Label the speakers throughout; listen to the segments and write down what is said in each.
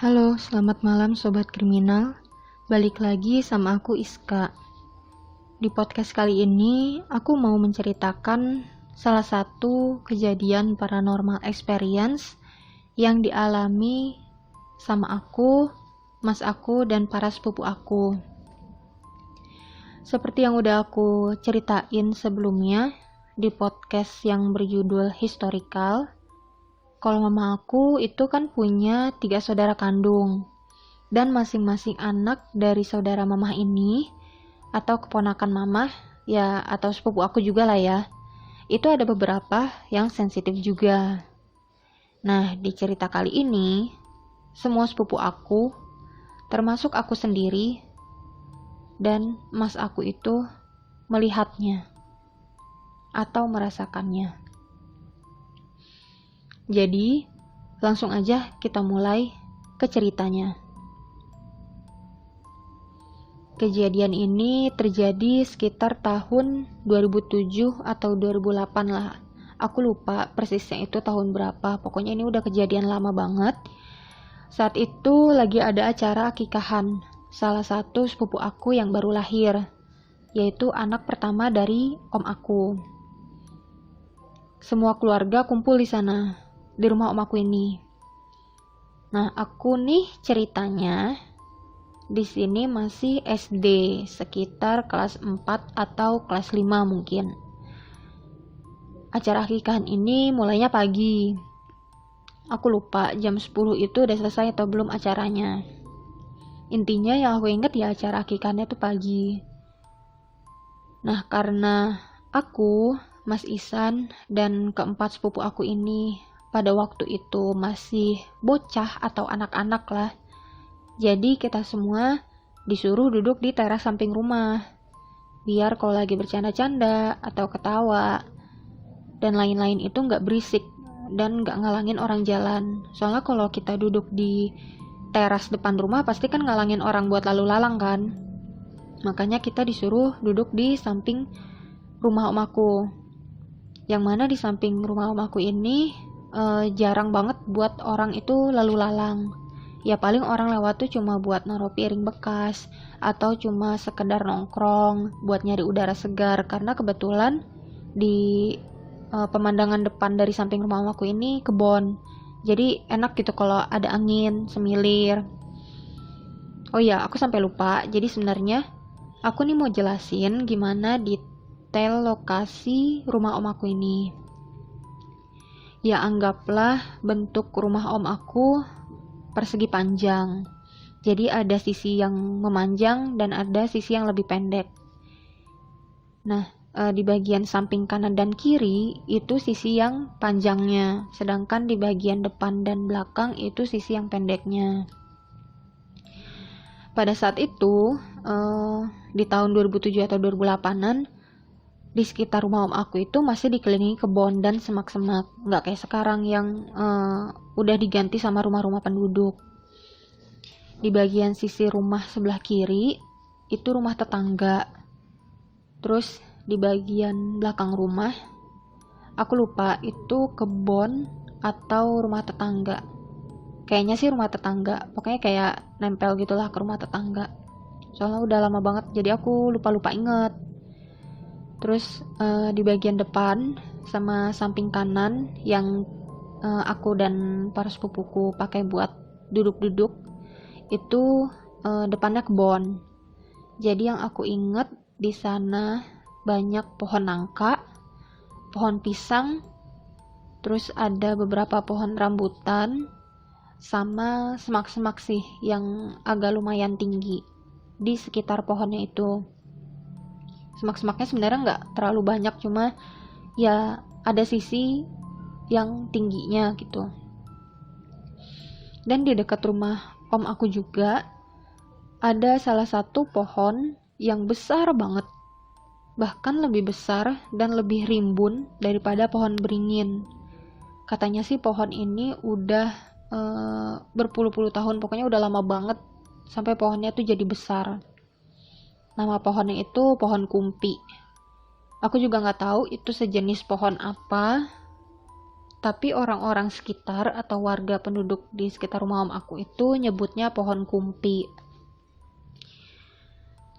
Speaker 1: Halo, selamat malam Sobat Kriminal. Balik lagi sama aku Iska. Di podcast kali ini, aku mau menceritakan salah satu kejadian paranormal experience yang dialami sama aku, mas aku, dan para sepupu aku. Seperti yang udah aku ceritain sebelumnya di podcast yang berjudul Historical, kalau mama aku itu kan punya 3 saudara kandung, dan masing-masing anak dari saudara mamah ini atau keponakan mamah ya, atau sepupu aku juga lah ya, itu ada beberapa yang sensitif juga. Nah, di cerita kali ini semua sepupu aku, termasuk aku sendiri dan mas aku itu melihatnya atau merasakannya. Jadi langsung aja kita mulai ke ceritanya. Kejadian ini terjadi sekitar tahun 2007 atau 2008 lah. Aku lupa persisnya itu tahun berapa. Pokoknya ini udah kejadian lama banget. Saat itu lagi ada acara akikahan salah satu sepupu aku yang baru lahir, yaitu anak pertama dari om aku. Semua keluarga kumpul di sana, di rumah om aku ini. Nah, aku nih ceritanya di sini masih SD, sekitar kelas 4 atau kelas 5 mungkin. Acara akikahan ini mulainya pagi. Aku lupa jam 10 itu udah selesai atau belum acaranya. Intinya yang aku inget ya acara akikahannya tuh pagi. Nah, karena aku, Mas Isan, dan keempat sepupu aku ini pada waktu itu masih bocah atau anak-anak lah, jadi kita semua disuruh duduk di teras samping rumah, biar kalau lagi bercanda-canda atau ketawa dan lain-lain itu nggak berisik dan nggak ngalangin orang jalan. Soalnya kalau kita duduk di teras depan rumah pasti kan ngalangin orang buat lalu lalang kan. Makanya kita disuruh duduk di samping rumah om aku. Yang mana di samping rumah om aku ini jarang banget buat orang itu lalu lalang. Ya paling orang lewat tuh cuma buat naruh piring bekas atau cuma sekedar nongkrong buat nyari udara segar, karena kebetulan di pemandangan depan dari samping rumah aku ini kebon, jadi enak gitu kalau ada angin semilir. Oh iya, aku sampai lupa, jadi sebenarnya aku nih mau jelasin gimana detail lokasi rumah om aku ini. Ya anggaplah bentuk rumah om aku persegi panjang. Jadi ada sisi yang memanjang dan ada sisi yang lebih pendek. Nah, di bagian samping kanan dan kiri itu sisi yang panjangnya, sedangkan di bagian depan dan belakang itu sisi yang pendeknya. Pada saat itu, di tahun 2007 atau 2008-an, di sekitar rumah om aku itu masih dikelilingi kebun dan semak-semak, nggak kayak sekarang yang udah diganti sama rumah-rumah penduduk. Di bagian sisi rumah sebelah kiri itu rumah tetangga. Terus di bagian belakang rumah, aku lupa itu kebun atau rumah tetangga. Kayaknya sih rumah tetangga, pokoknya kayak nempel gitulah ke rumah tetangga. Soalnya udah lama banget, jadi aku lupa-lupa inget. Terus di bagian depan sama samping kanan yang aku dan para sepupuku pakai buat duduk-duduk itu depannya kebon. Jadi yang aku inget di sana banyak pohon nangka, pohon pisang, terus ada beberapa pohon rambutan, sama semak-semak sih yang agak lumayan tinggi di sekitar pohonnya itu. Semak-semaknya sebenarnya nggak terlalu banyak, cuma ya ada sisi yang tingginya gitu. Dan di dekat rumah om aku juga ada salah satu pohon yang besar banget, bahkan lebih besar dan lebih rimbun daripada pohon beringin. Katanya sih pohon ini udah berpuluh-puluh tahun, pokoknya udah lama banget sampai pohonnya tuh jadi besar. Nama pohonnya itu pohon kumpi. Aku juga nggak tahu itu sejenis pohon apa, Tapi orang-orang sekitar atau warga penduduk di sekitar rumah om aku itu nyebutnya pohon kumpi.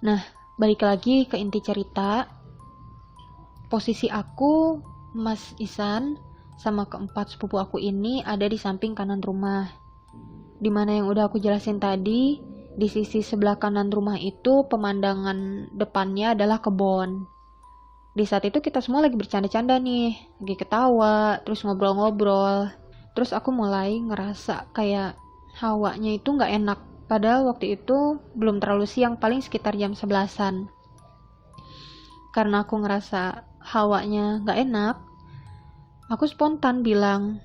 Speaker 1: Nah, balik lagi ke inti cerita. Posisi aku, Mas Isan, sama keempat sepupu aku ini ada di samping kanan rumah. Dimana yang udah aku jelasin tadi, di sisi sebelah kanan rumah itu pemandangan depannya adalah kebun. Di saat itu kita semua lagi bercanda-canda nih, lagi ketawa, terus ngobrol-ngobrol. Terus aku mulai ngerasa kayak hawanya itu gak enak. Padahal waktu itu belum terlalu siang, paling sekitar jam 11-an. Karena aku ngerasa hawanya gak enak, aku spontan bilang,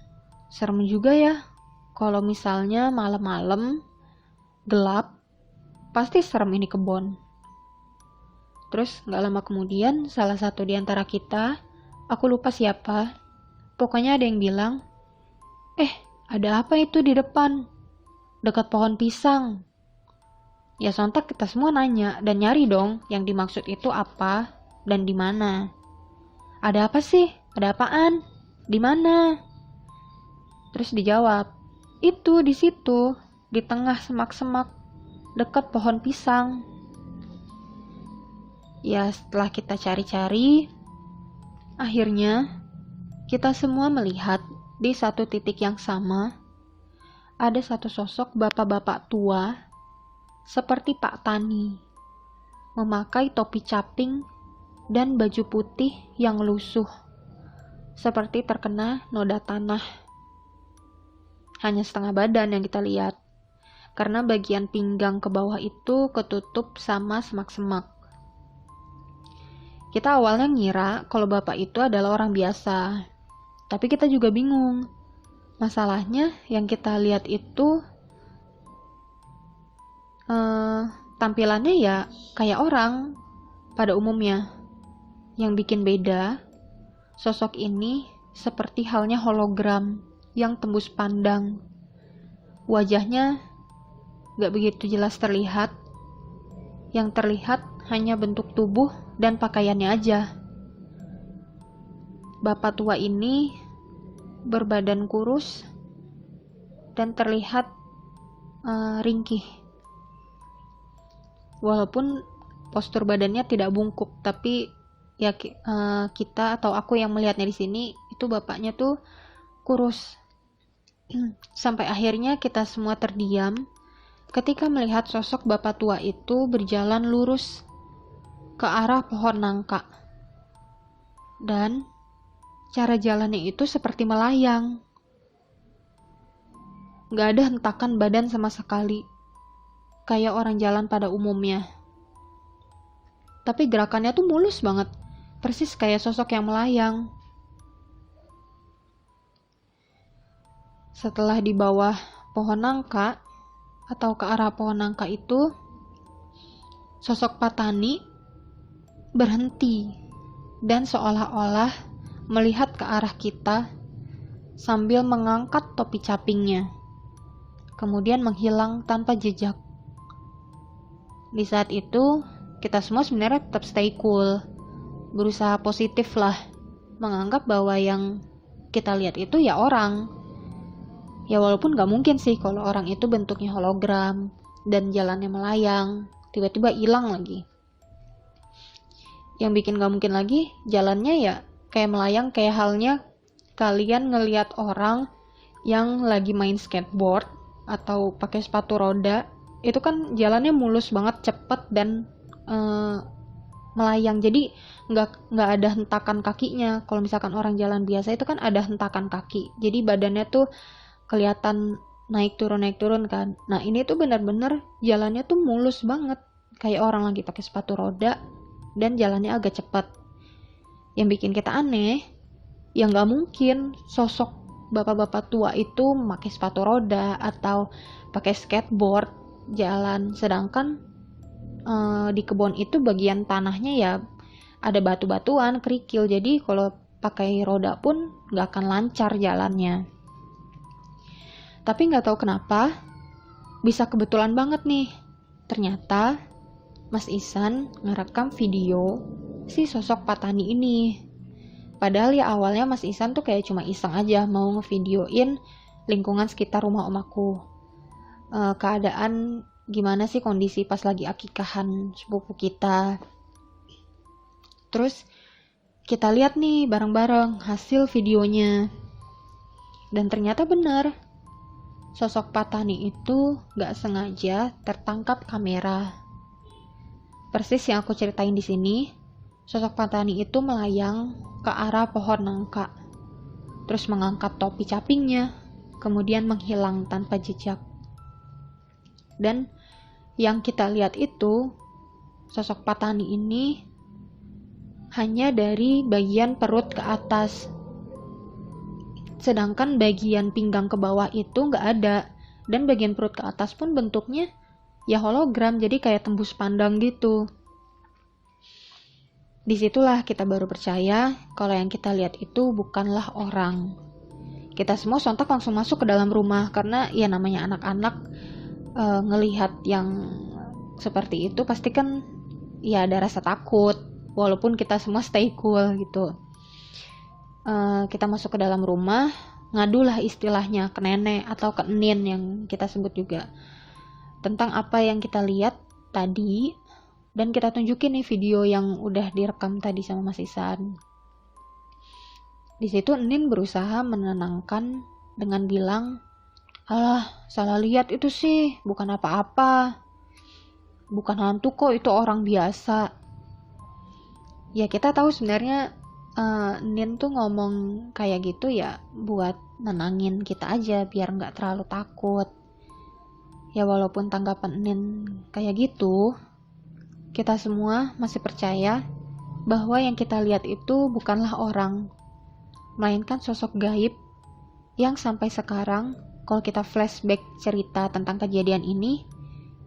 Speaker 1: serem juga ya kalau misalnya malam-malam gelap, pasti serem ini kebun. Terus gak lama kemudian salah satu di antara kita, aku lupa siapa, pokoknya ada yang bilang, ada apa itu di depan? Dekat pohon pisang. Ya sontak kita semua nanya dan nyari dong yang dimaksud itu apa dan di mana. Ada apa sih? Ada apaan? Di mana? Terus dijawab, itu di situ, di tengah semak-semak, dekat pohon pisang. Ya setelah kita cari-cari, akhirnya kita semua melihat di satu titik yang sama, ada satu sosok bapak-bapak tua seperti Pak Tani, memakai topi caping dan baju putih yang lusuh, seperti terkena noda tanah. Hanya setengah badan yang kita lihat, karena bagian pinggang ke bawah itu ketutup sama semak-semak. Kita awalnya ngira kalau bapak itu adalah orang biasa, tapi kita juga bingung. Masalahnya yang kita lihat itu tampilannya ya kayak orang pada umumnya. Yang bikin beda, sosok ini seperti halnya hologram yang tembus pandang. Wajahnya gak begitu jelas terlihat. Yang terlihat hanya bentuk tubuh dan pakaiannya aja. Bapak tua ini berbadan kurus dan terlihat ringkih. Walaupun postur badannya tidak bungkuk, tapi ya kita atau aku yang melihatnya di sini itu bapaknya tuh kurus. Sampai akhirnya kita semua terdiam ketika melihat sosok bapak tua itu berjalan lurus ke arah pohon nangka. Dan cara jalannya itu seperti melayang. Gak ada hentakan badan sama sekali, kayak orang jalan pada umumnya. Tapi gerakannya tuh mulus banget, persis kayak sosok yang melayang. Setelah di bawah pohon nangka, atau ke arah pohon nangka itu, sosok Pak Tani berhenti dan seolah-olah melihat ke arah kita sambil mengangkat topi capingnya, kemudian menghilang tanpa jejak. Di saat itu kita semua sebenarnya tetap stay cool, berusaha positif lah, menganggap bahwa yang kita lihat itu ya orang. Ya walaupun gak mungkin sih kalau orang itu bentuknya hologram dan jalannya melayang, tiba-tiba hilang lagi. Yang bikin gak mungkin lagi, jalannya ya kayak melayang, kayak halnya kalian ngelihat orang yang lagi main skateboard atau pakai sepatu roda, itu kan jalannya mulus banget, cepet dan melayang. Jadi nggak ada hentakan kakinya. Kalau misalkan orang jalan biasa itu kan ada hentakan kaki. Jadi badannya tuh kelihatan naik turun kan. Nah ini tuh benar-benar jalannya tuh mulus banget, kayak orang lagi pakai sepatu roda dan jalannya agak cepat. Yang bikin kita aneh, ya nggak mungkin sosok bapak-bapak tua itu pakai sepatu roda atau pakai skateboard jalan, sedangkan di kebun itu bagian tanahnya ya ada batu-batuan, kerikil, jadi kalau pakai roda pun nggak akan lancar jalannya. Tapi nggak tahu kenapa bisa kebetulan banget nih, ternyata Mas Isan ngerekam video si sosok Pak Tani ini. Padahal ya awalnya Mas Ihsan tuh kayak cuma iseng aja mau ngevideoin lingkungan sekitar rumah om aku. Keadaan gimana sih kondisi pas lagi akikahan sepupu kita. Terus kita lihat nih bareng-bareng hasil videonya. Dan ternyata benar, sosok Pak Tani itu gak sengaja tertangkap kamera. Persis yang aku ceritain di sini, sosok Pak Tani itu melayang ke arah pohon nangka, terus mengangkat topi capingnya, kemudian menghilang tanpa jejak. Dan yang kita lihat itu, sosok Pak Tani ini hanya dari bagian perut ke atas, sedangkan bagian pinggang ke bawah itu nggak ada, dan bagian perut ke atas pun bentuknya ya hologram, jadi kayak tembus pandang gitu. Disitulah kita baru percaya kalau yang kita lihat itu bukanlah orang. Kita semua sontak langsung masuk ke dalam rumah karena ya namanya anak-anak ngelihat yang seperti itu pasti kan ya ada rasa takut, walaupun kita semua stay cool gitu. Kita masuk ke dalam rumah, ngadulah istilahnya ke nenek atau ke enin yang kita sebut juga, tentang apa yang kita lihat tadi. Dan kita tunjukin nih video yang udah direkam tadi sama Mas Ihsan. Di situ Enin berusaha menenangkan dengan bilang, "Alah, salah lihat itu sih, bukan apa-apa. Bukan hantu kok, itu orang biasa." Ya kita tahu sebenarnya Enin tuh ngomong kayak gitu ya buat nenangin kita aja biar nggak terlalu takut. Ya walaupun tanggapan Enin kayak gitu, kita semua masih percaya bahwa yang kita lihat itu bukanlah orang, melainkan sosok gaib yang sampai sekarang kalau kita flashback cerita tentang kejadian ini,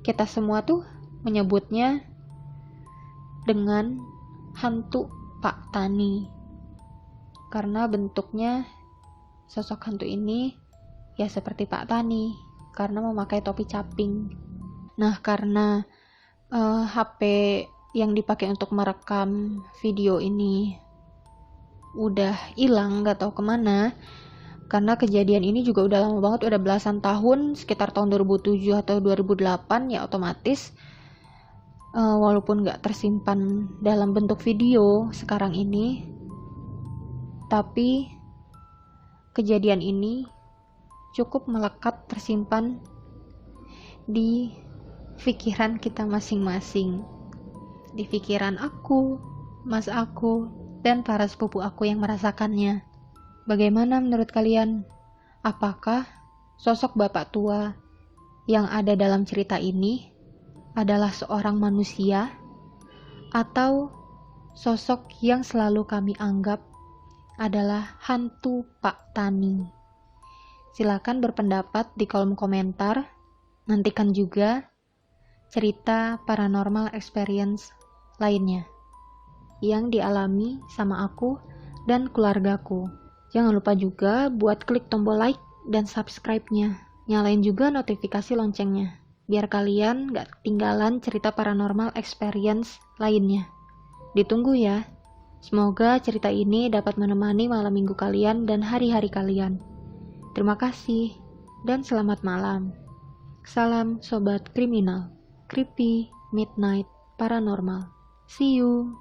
Speaker 1: kita semua tuh menyebutnya dengan hantu Pak Tani. Karena bentuknya sosok hantu ini ya seperti Pak Tani, karena memakai topi caping. Nah, karena HP yang dipakai untuk merekam video ini udah hilang, gak tahu kemana, karena kejadian ini juga udah lama banget, udah belasan tahun, sekitar tahun 2007 atau 2008, ya otomatis walaupun gak tersimpan dalam bentuk video sekarang ini, tapi kejadian ini cukup melekat tersimpan di pikiran kita masing-masing, di pikiran aku, mas aku, dan para sepupu aku yang merasakannya. Bagaimana menurut kalian? Apakah sosok bapak tua yang ada dalam cerita ini adalah seorang manusia atau sosok yang selalu kami anggap adalah hantu Pak Tani? Silakan berpendapat di kolom komentar. Nantikan juga cerita paranormal experience lainnya yang dialami sama aku dan keluargaku. Jangan lupa juga buat klik tombol like dan subscribe-nya. Nyalain juga notifikasi loncengnya, biar kalian gak ketinggalan cerita paranormal experience lainnya. Ditunggu ya. Semoga cerita ini dapat menemani malam minggu kalian dan hari-hari kalian. Terima kasih dan selamat malam. Salam Sobat Kriminal. Creepy Midnight Paranormal. See you.